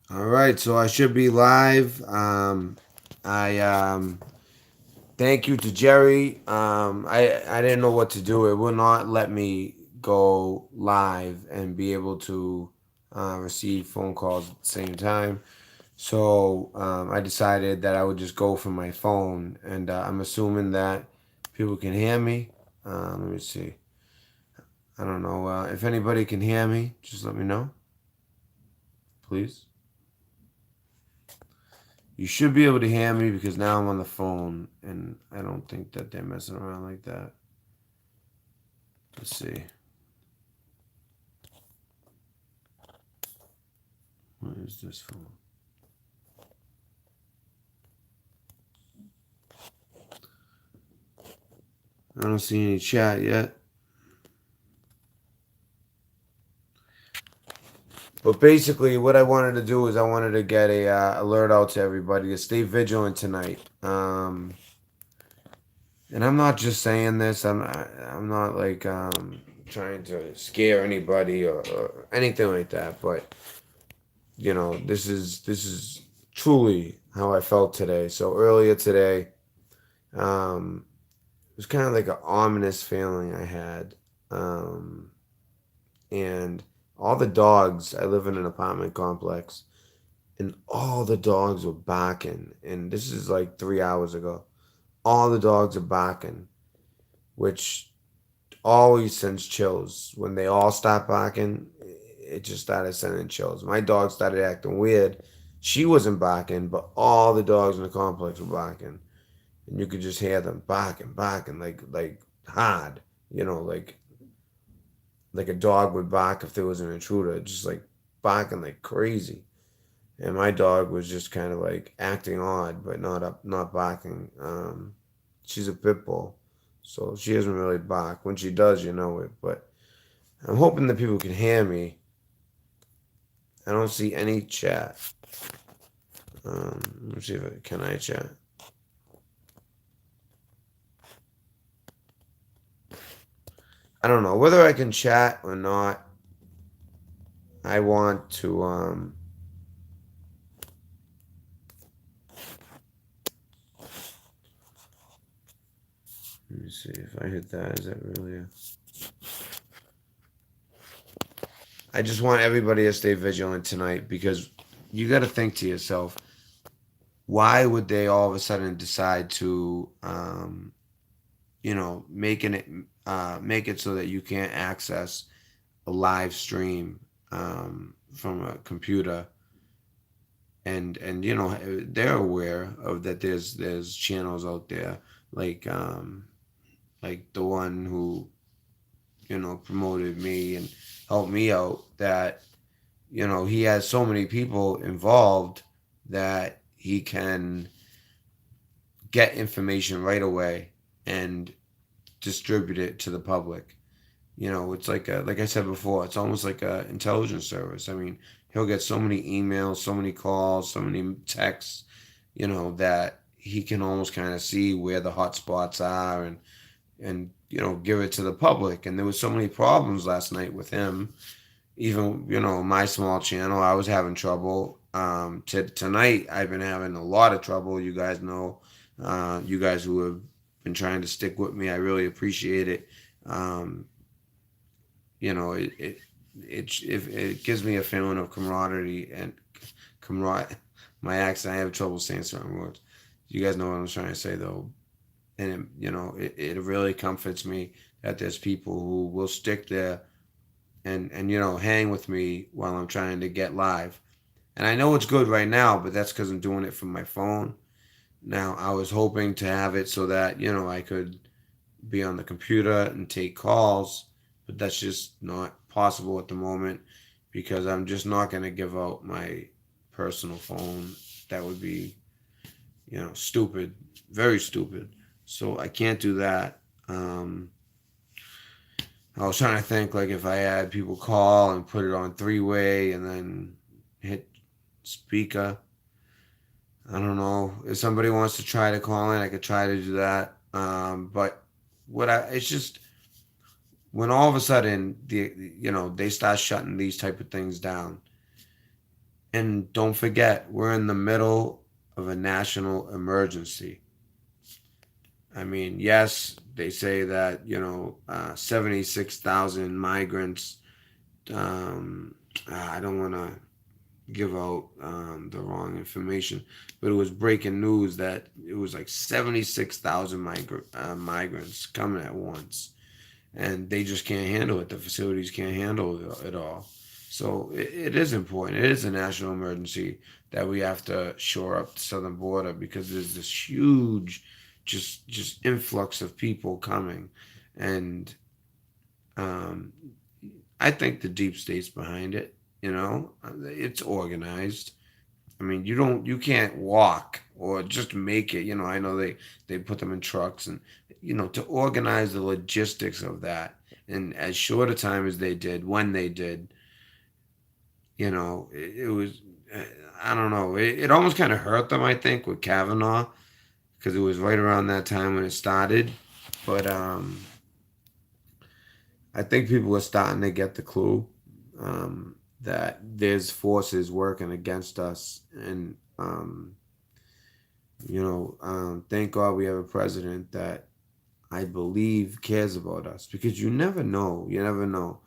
All right, so I should be live. I thank you to Jerry. I didn't know what to do. It will not let me go live and be able to receive phone calls at the same time. So I decided that I would just go from my phone, and I'm assuming that people can hear me. Let me see. I don't know if anybody can hear me. Just let me know, please. You should be able to hear me because now I'm on the phone, and I don't think that they're messing around like that. Let's see. What is this phone? I don't see any chat yet. But basically, what I wanted to do is I wanted to get a alert out to everybody to stay vigilant tonight. And I'm not just saying this. I'm not like trying to scare anybody or anything like that. But this is truly how I felt today. So earlier today, um, it was kind of like an ominous feeling I had. Um, and all the dogs, I live in an apartment complex, and all the dogs were barking. And this is like 3 hours ago. All the dogs are barking, which always sends chills. When they all stop barking, it just started sending chills. My dog started acting weird. She wasn't barking, but all the dogs in the complex were barking, and you could just hear them barking, barking like hard. You know, like a dog would bark if there was an intruder, just like barking like crazy. And my dog was just kind of like acting odd, but not barking. She's a pit bull, so she doesn't really bark. When she does, you know it. But I'm hoping that people can hear me. I don't see any chat. Let me see if can I chat. I don't know whether I can chat or not. I want to. Let me see if I hit that. Is that really? I just want everybody to stay vigilant tonight because you got to think to yourself, why would they all of a sudden decide to, make it so that you can't access a live stream from a computer, and they're aware of that. There's channels out there like like the one who promoted me and helped me out, that he has so many people involved that he can get information right away and distribute it to the public. It's like I said before, it's almost like a intelligence service. I mean, he'll get so many emails, so many calls, so many texts, that he can almost kind of see where the hot spots are, and give it to the public. And there was so many problems last night with him. Even my small channel, I was having trouble. Tonight I've been having a lot of trouble. You guys know, you guys who have been trying to stick with me, I really appreciate it. Um, you know, it gives me a feeling of camaraderie and camaraderie. My accent, I have trouble saying certain words. You guys know what I'm trying to say though, and it really comforts me that there's people who will stick there and hang with me while I'm trying to get live. And I know it's good right now, but that's because I'm doing it from my phone. Now I was hoping to have it so that I could be on the computer and take calls, but that's just not possible at the moment because I'm just not going to give out my personal phone. That would be, stupid, very stupid. So I can't do that. I was trying to think like if I had people call and put it on three-way and then hit speaker. I don't know. If somebody wants to try to call in, I could try to do that. But it's just when all of a sudden they start shutting these type of things down, And don't forget, we're in the middle of a national emergency. I mean, yes, they say that, 76,000 migrants. Um, I don't want to give out the wrong information, but it was breaking news that it was like 76,000 migrants coming at once, and they just can't handle it. The facilities can't handle it all. So it is important. It is a national emergency that we have to shore up the southern border because there's this huge, just influx of people coming, and um, I think the deep state's behind it. It's organized. I mean, you can't walk or just make it. I know they put them in trucks, and to organize the logistics of that in as short a time as they did, when they did, it was. I don't know. It almost kind of hurt them, I think, with Kavanaugh because it was right around that time when it started. But I think people are starting to get the clue that there's forces working against us, and thank God we have a president that I believe cares about us because you never know. You never know.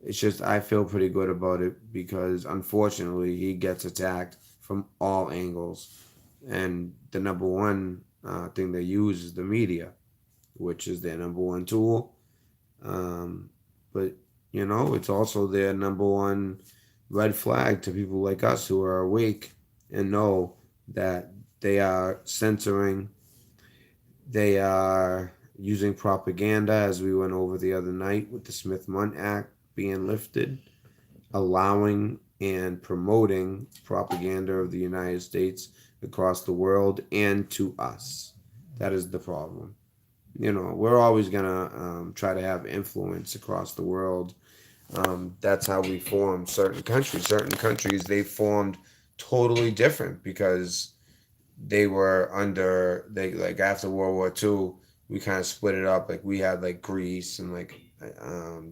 It's just I feel pretty good about it because unfortunately he gets attacked from all angles, and the number one thing they use is the media, which is their number one tool. Um, but it's also their number one red flag to people like us who are awake and know that they are censoring, they are using propaganda, as we went over the other night with the Smith-Mundt Act being lifted, allowing and promoting propaganda of the United States across the world and to us. That is the problem. We're always gonna try to have influence across the world. That's how we form certain countries. Certain countries they formed totally different because they were under they like after World War II. We kind of split it up. Like we had like Greece and like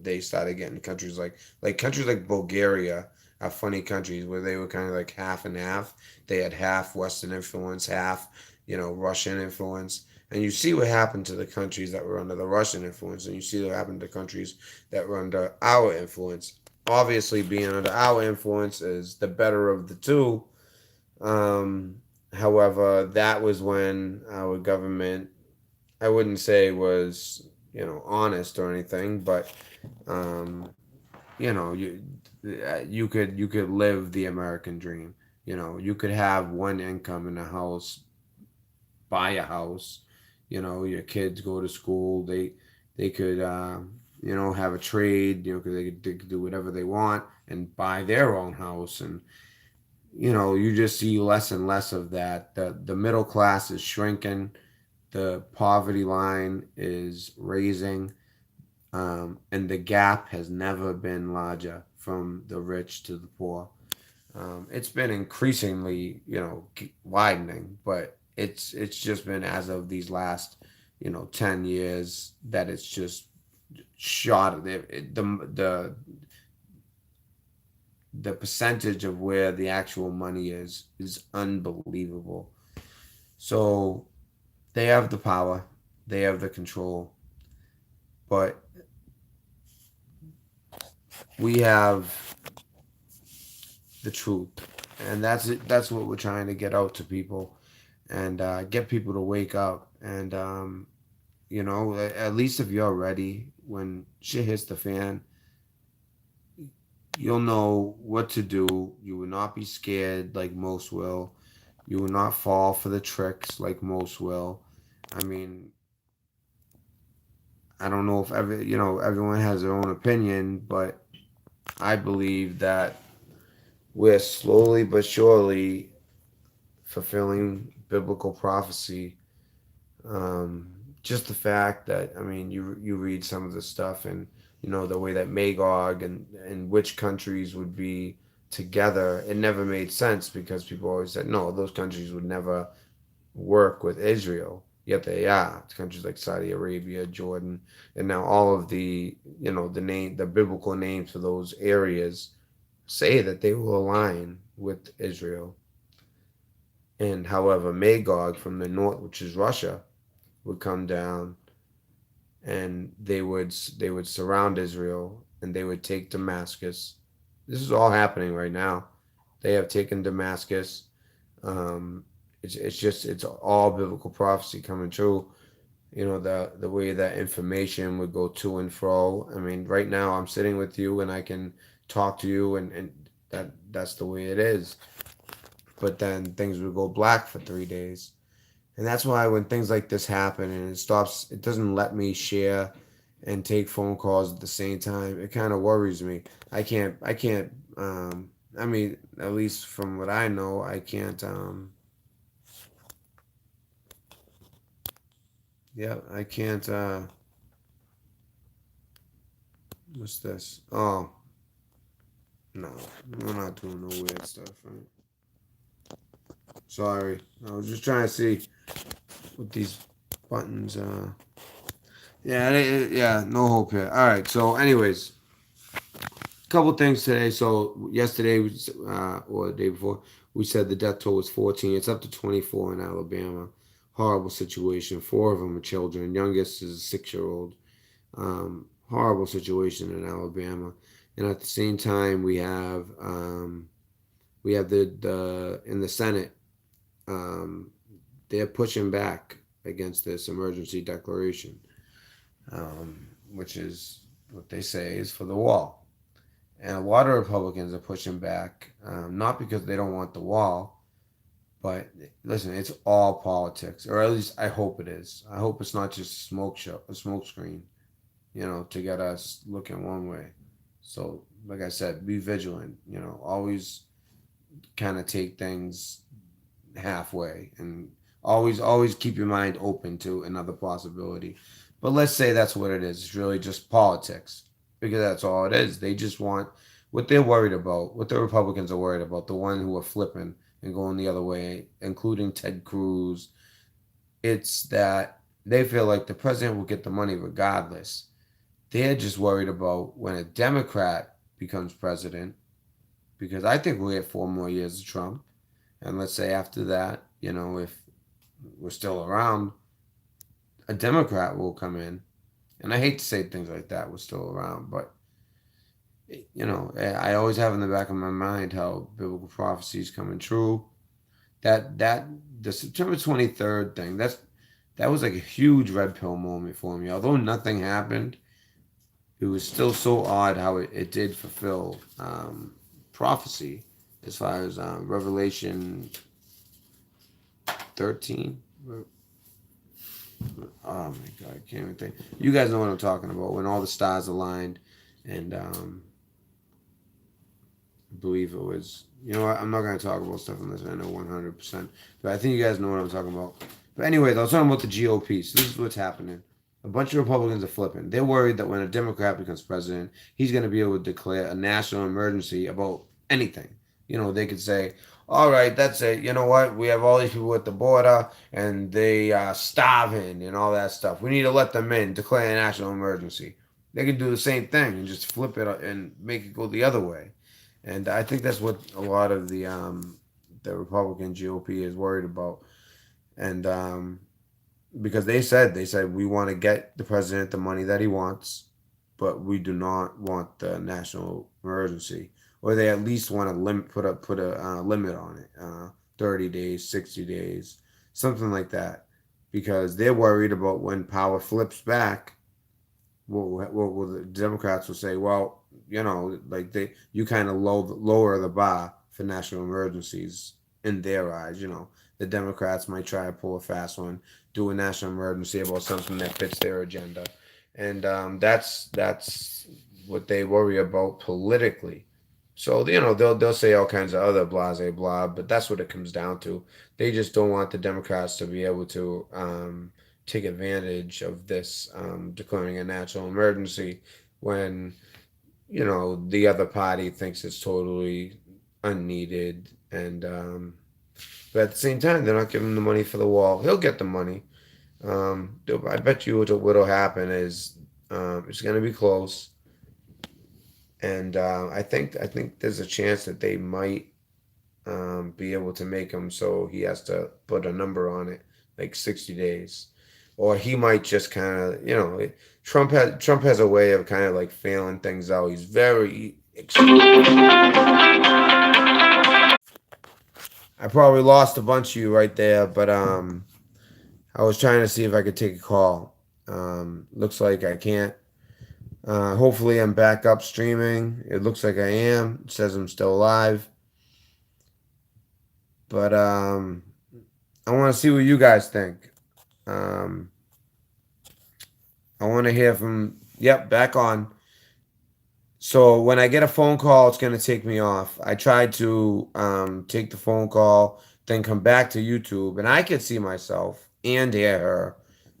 they started getting countries like countries like Bulgaria are funny countries where they were kind of like half and half. They had half Western influence, half Russian influence. And you see what happened to the countries that were under the Russian influence, and you see what happened to countries that were under our influence. Obviously, being under our influence is the better of the two. Um, However, that was when our government, I wouldn't say was, honest or anything, but um, you know, you you could live the American dream. You could have one income in a house, buy a house. Your kids go to school. They could have a trade. Because they could do whatever they want and buy their own house, and you just see less and less of that. The middle class is shrinking. The poverty line is raising, and the gap has never been larger from the rich to the poor. It's been increasingly, widening, but it's just been as of these last, 10 years that it's just shot. The percentage of where the actual money is unbelievable. So they have the power, they have the control, but we have the truth, and that's it. That's what we're trying to get out to people, and get people to wake up. And at least if you're ready, when shit hits the fan, you'll know what to do. You will not be scared like most will. You will not fall for the tricks like most will. I mean, I don't know if everyone has their own opinion, but I believe that we're slowly but surely fulfilling biblical prophecy. Um, just the fact that you read some of the stuff, and the way that Magog and which countries would be together. It never made sense because people always said no, those countries would never work with Israel. Yet they are. It's countries like Saudi Arabia, Jordan, and now all of the biblical names for those areas say that they will align. with Israel. And however, Magog from the north, which is Russia, would come down and they would surround Israel and they would take Damascus. This is all happening right now. They have taken Damascus. Um, it's all biblical prophecy coming true. The way that information would go to and fro. I mean, right now I'm sitting with you and I can talk to you, and that's the way it is. But then things would go black for 3 days. And that's why when things like this happen and it doesn't let me share and take phone calls at the same time, it kind of worries me. I can't, I mean, at least from what I know, I can't, yeah, I can't, what's this? Oh, no, we're not doing no weird stuff, right? Sorry. I was just trying to see what these buttons, yeah, yeah, no hope here. All right, so, anyways, couple things today. So yesterday, or the day before, we said the death toll was 14. It's up to 24 in Alabama. Horrible situation. Four of them are children. Youngest is a 6-year old. Horrible situation in Alabama. And at the same time, we have the in the Senate. Um, they're pushing back against this emergency declaration, which is what they say is for the wall. And a lot of Republicans are pushing back, not because they don't want the wall, but listen, it's all politics, or at least I hope it is. I hope it's not just a smoke show, a smoke screen, to get us looking one way. So, like I said, be vigilant. Always kind of take things halfway, and always keep your mind open to another possibility. But let's say that's what it is. It's really just politics, because that's all it is. They just want what they're worried about, what the Republicans are worried about, the one who are flipping and going the other way, including Ted Cruz. It's that they feel like the president will get the money regardless. They're just worried about when a Democrat becomes president, because I think we'll get 4 more years of Trump. And let's say after that, if we're still around, a Democrat will come in. And I hate to say things like that, we're still around, but I always have in the back of my mind how biblical prophecy is coming true. That the September 23rd thing, that was like a huge red pill moment for me. Although nothing happened, it was still so odd how it did fulfill prophecy as far as Revelation 13. Oh my God, I can't even think. You guys know what I'm talking about, when all the stars aligned, and I believe it was. You know what? I'm not going to talk about stuff unless I know 100%. But I think you guys know what I'm talking about. But anyways, I was talking about the GOP. So this is what's happening. A bunch of Republicans are flipping. They're worried that when a Democrat becomes president, he's going to be able to declare a national emergency about anything. They could say, all right, that's it. You know what? We have all these people at the border and they are starving and all that stuff. We need to let them in, declare a national emergency. They could do the same thing and just flip it and make it go the other way. And I think that's what a lot of the Republican GOP is worried about. And because they said we want to get the president the money that he wants, but we do not want the national emergency, or they at least want to put a limit on it, 30 days, 60 days, something like that, because they're worried about when power flips back. Well, the Democrats will say, well, like you kind of lower the bar for national emergencies in their eyes. The Democrats might try to pull a fast one, do a national emergency about something that fits their agenda, and that's what they worry about politically. So they'll say all kinds of other blase blah, but that's what it comes down to. They just don't want the Democrats to be able to take advantage of this, declaring a national emergency when the other party thinks it's totally unneeded. And but at the same time, they're not giving him the money for the wall. He'll get the money. I bet you what'll happen is it's going to be close, and I think there's a chance that they might. be able to make him so he has to put a number on it, like 60 days, or he might just kind of, Trump has a way of kind of like failing things out. He's very. I probably lost a bunch of you right there, but I was trying to see if I could take a call. Looks like I can't. Hopefully, I'm back up streaming. It looks like I am. It says I'm still alive. But I want to see what you guys think. Um, I want to hear from. Yep, back on. So when I get a phone call, it's gonna take me off. I tried to take the phone call, then come back to YouTube, and I could see myself and hear her,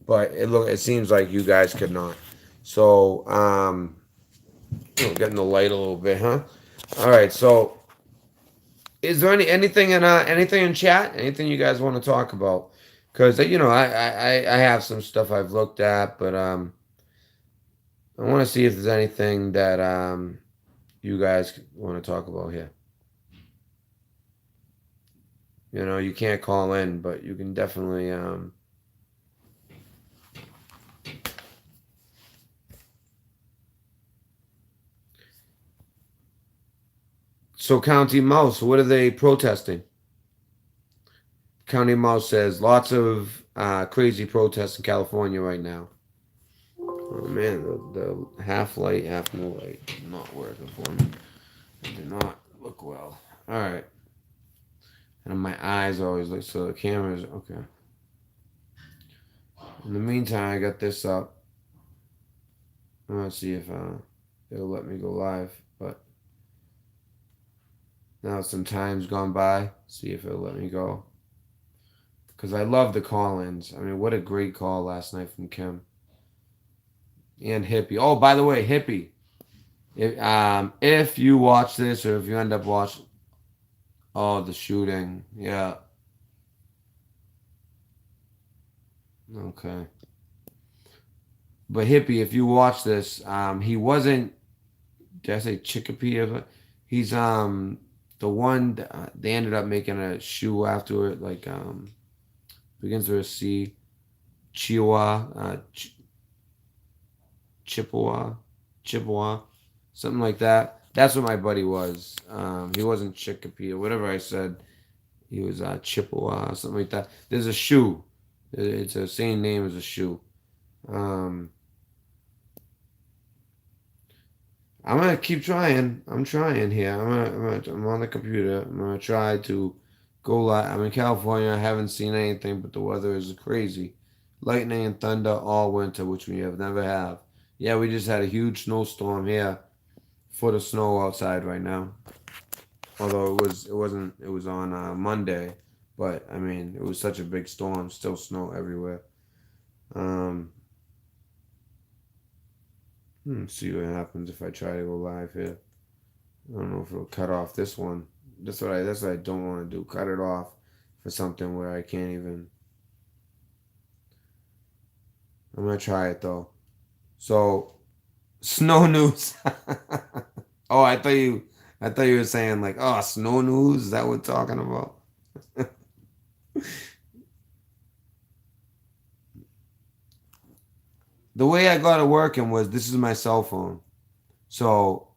but it seems like you guys could not. So getting the light a little bit, huh? All right. So is there anything in chat? Anything you guys want to talk about? Because I have some stuff I've looked at, but I want to see if there's anything that you guys want to talk about here. You can't call in, but you can definitely. So, County Mouse, what are they protesting? County Mouse says lots of crazy protests in California right now. Oh man, the half light, half no light, not working for me. It did not look well. All right, and my eyes always look so the camera's okay. In the meantime, I got this up. I'm gonna see if it'll let me go live, but now some time's gone by. See if it'll let me go. Because I love the call-ins. I mean, what a great call last night from Kim and Hippie. Oh, by the way, Hippie, if you watch this or if you end up watching, oh, the shooting, yeah, okay. But Hippie, if you watch this, he wasn't. Did I say Chicopee? He's the one that, they ended up making a shoe after it, like begins with a C, Chihuahua, Chippewa, Chippewa, something like that. That's what my buddy was. He wasn't Chicopee or whatever I said. He was Chippewa, something like that. There's a shoe. It's the same name as a shoe. Um, I'm gonna keep trying. I'm trying here. I'm on the computer. I'm gonna try to go live. I'm in California. I haven't seen anything, but the weather is crazy. Lightning and thunder all winter, which we have never have. Yeah, we just had a huge snowstorm here. Foot of snow outside right now. Although it was on Monday, but I mean it was such a big storm. Still snow everywhere. Um, see what happens if I try to go live here. I don't know if it'll cut off this one. That's what I don't want to do. Cut it off for something where I can't even. I'm gonna try it though. So snow news. Oh, I thought you were saying like, oh, snow news. Is that what we're talking about? The way I got it working was this is my cell phone. So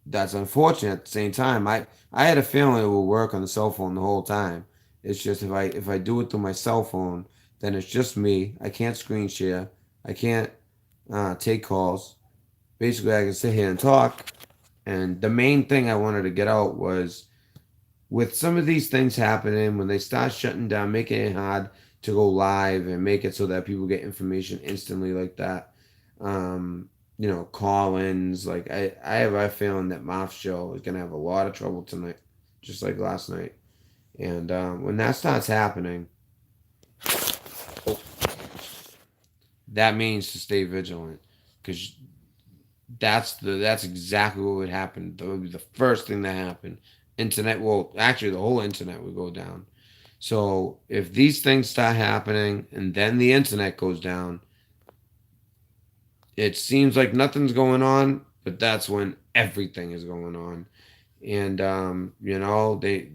that's unfortunate at the same time. I had a feeling it would work on the cell phone the whole time. It's just if I do it through my cell phone, then it's just me. I can't screen share. I can't take calls. Basically, I can sit here and talk. And the main thing I wanted to get out was with some of these things happening, when they start shutting down, making it hard to go live and make it so that people get information instantly like that. Call-ins. Like I have a feeling that Marf show is gonna have a lot of trouble tonight, just like last night. And when that starts happening, that means to stay vigilant, because that's exactly what would happen. That would be the first thing that happened. Internet, well, actually, the whole internet would go down. So if these things start happening and then the internet goes down, it seems like nothing's going on, but that's when everything is going on. And they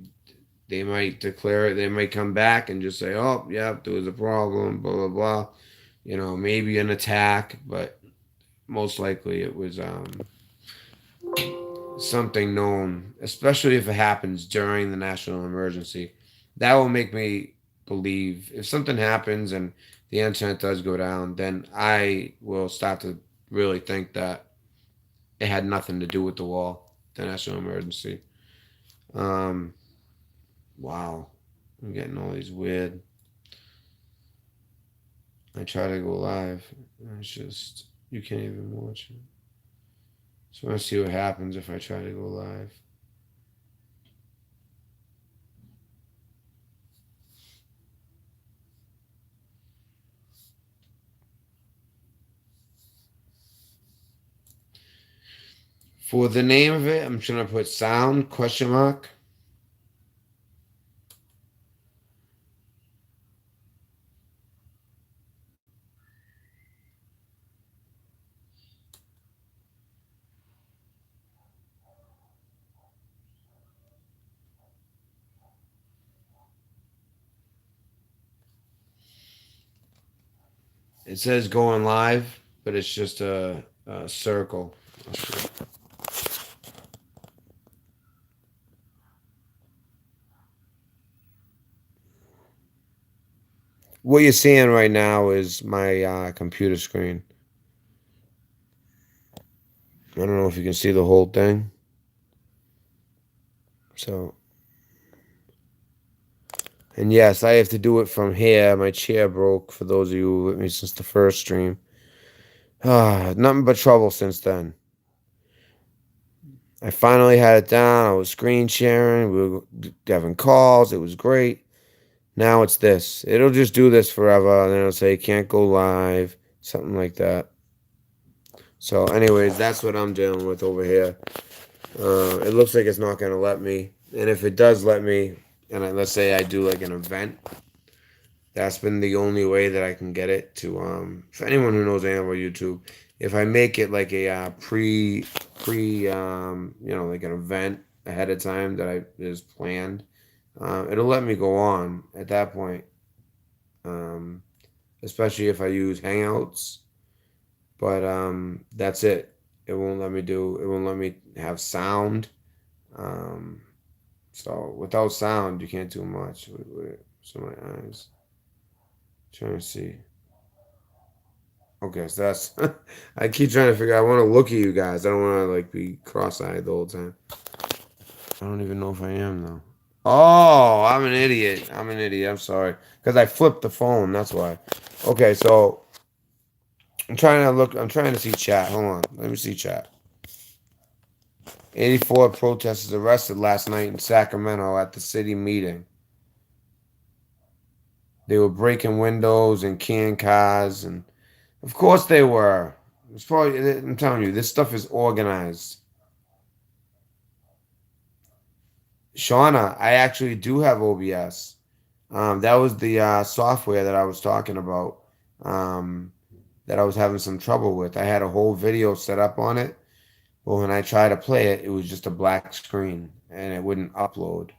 they might declare it. They might come back and just say, "Oh, yeah, there was a problem." Blah blah blah. Maybe an attack, but most likely it was something known, especially if it happens during the national emergency. That will make me believe if something happens and the internet does go down, then I will start to really think that it had nothing to do with the wall, the national emergency. Um, wow, I'm getting all these weird. I try to go live, and it's just you can't even watch it. So I want to see what happens if I try to go live. For the name of it, I'm trying to put sound question mark. It says going live, but it's just a circle. What you're seeing right now is my computer screen. I don't know if you can see the whole thing. So, and yes, I have to do it from here. My chair broke for those of you with me since the first stream. Nothing but trouble since then. I finally had it down. I was screen sharing. We were having calls. It was great. Now it's this. It'll just do this forever. And then it'll say, can't go live. Something like that. So, anyways, that's what I'm dealing with over here. It looks like it's not going to let me. And if it does let me, let's say I do like an event, that's been the only way that I can get it to. For anyone who knows anything about YouTube, if I make it like a like an event ahead of time that I is planned, it'll let me go on at that point. Um, Especially if I use Hangouts, but that's it. It won't let me do. It won't let me have sound. Um, so without sound, you can't do much. So my eyes. Trying to see. Okay, so that's. I keep trying to figure. I want to look at you guys. I don't want to like be cross-eyed the whole time. I don't even know if I am though. Oh, I'm an idiot. I'm an idiot. I'm sorry because I flipped the phone. That's why. Okay, so I'm trying to look. I'm trying to see chat. Hold on. Let me see chat. 84 protesters arrested last night in Sacramento at the city meeting. They were breaking windows and can cars, and of course they were. It's probably. I'm telling you, this stuff is organized. Shawnna, I actually do have OBS. That was the software that I was talking about. Um, that I was having some trouble with. I had a whole video set up on it. But when I tried to play it, it was just a black screen and it wouldn't upload.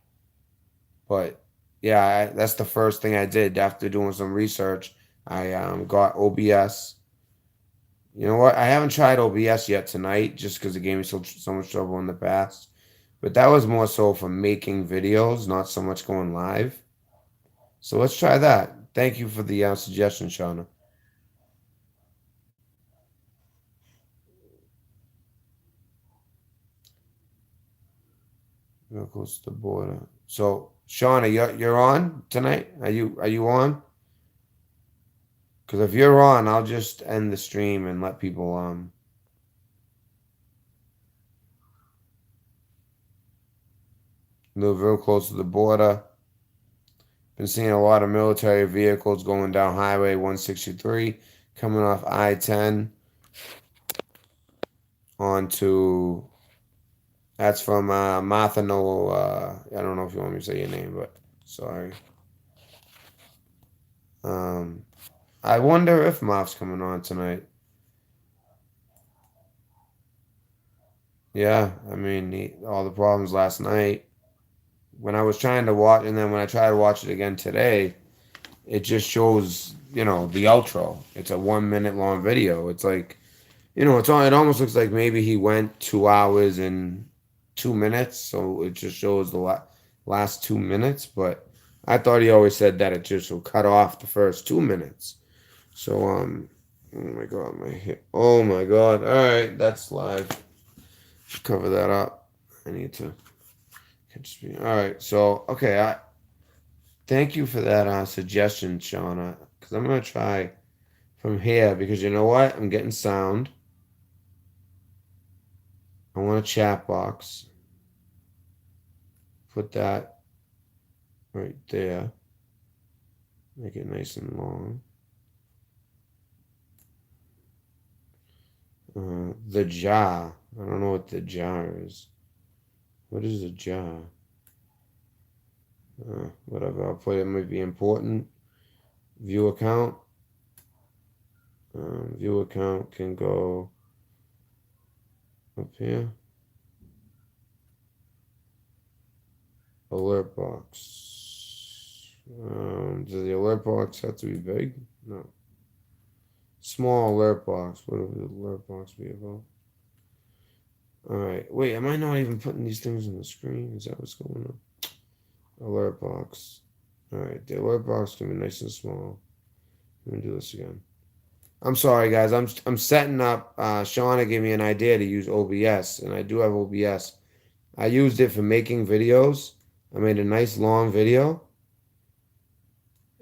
But yeah, that's the first thing I did after doing some research. I got OBS. You know what? I haven't tried OBS yet tonight just because it gave me so much trouble in the past. But that was more so for making videos, not so much going live. So let's try that. Thank you for the suggestion, Shawnna. Real close to the border. So Shawnna, you're on tonight? Are you on? Because if you're on, I'll just end the stream and let people live real close to the border. Been seeing a lot of military vehicles going down Highway 163, coming off I-10 onto. That's from Martha Noel. I don't know if you want me to say your name, but sorry. Um, I wonder if Marf's coming on tonight. Yeah, I mean, all the problems last night. when I was trying to watch, and then when I tried to watch it again today, it just shows, the outro. It's a 1 minute long video. It's like, it almost looks like maybe he went 2 hours and 2 minutes, so it just shows the last 2 minutes. But I thought he always said that it just will cut off the first 2 minutes. So oh my god, my hip. Oh my god. All right, that's live. Should cover that up. I need to. All right. So okay, I thank you for that suggestion, Shawnna. Because I'm gonna try from here because you know what? I'm getting sound. I want a chat box. Put that right there. Make it nice and long. The jar. I don't know what the jar is. What is a jar? Whatever. I'll put it might be important. View account. View account can go up here. Alert box. Does the alert box have to be big? No. Small alert box. What would the alert box be about? Alright. Wait, am I not even putting these things on the screen? Is that what's going on? Alert box. Alright, the alert box can be nice and small. Let me do this again. I'm sorry, guys. I'm setting up. Shawnna gave me an idea to use OBS, and I do have OBS. I used it for making videos. I made a nice long video,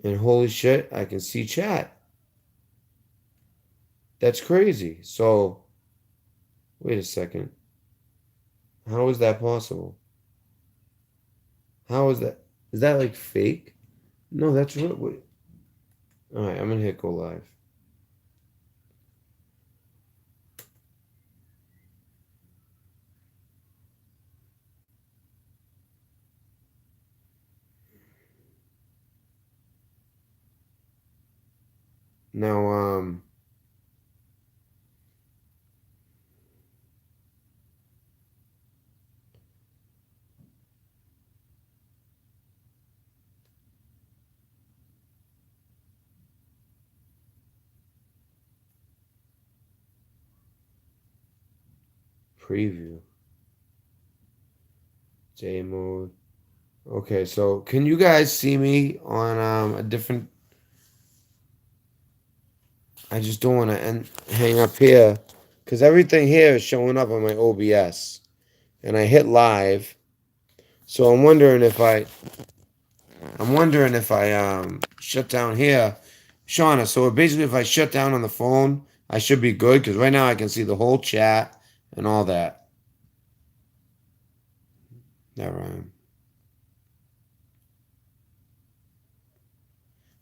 and holy shit, I can see chat. That's crazy. So, wait a second. How is that possible? How is that? Is that like fake? No, that's real. Wait. All right, I'm gonna hit go live. Now, preview. J mode. Okay, so can you guys see me on a different? I just don't want to hang up here because everything here is showing up on my OBS, and I hit live. So I'm wondering if I shut down here, Shawnna. So basically, if I shut down on the phone, I should be good because right now I can see the whole chat and all that. Never mind.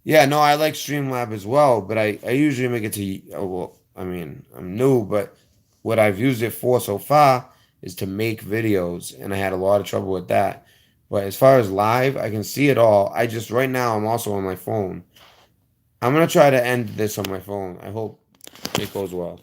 Yeah, no, I like Streamlab as well, but I usually make it to, well, I mean, I'm new, but what I've used it for so far is to make videos, and I had a lot of trouble with that. But as far as live, I can see it all. I just, right now, I'm also on my phone. I'm going to try to end this on my phone. I hope it goes well.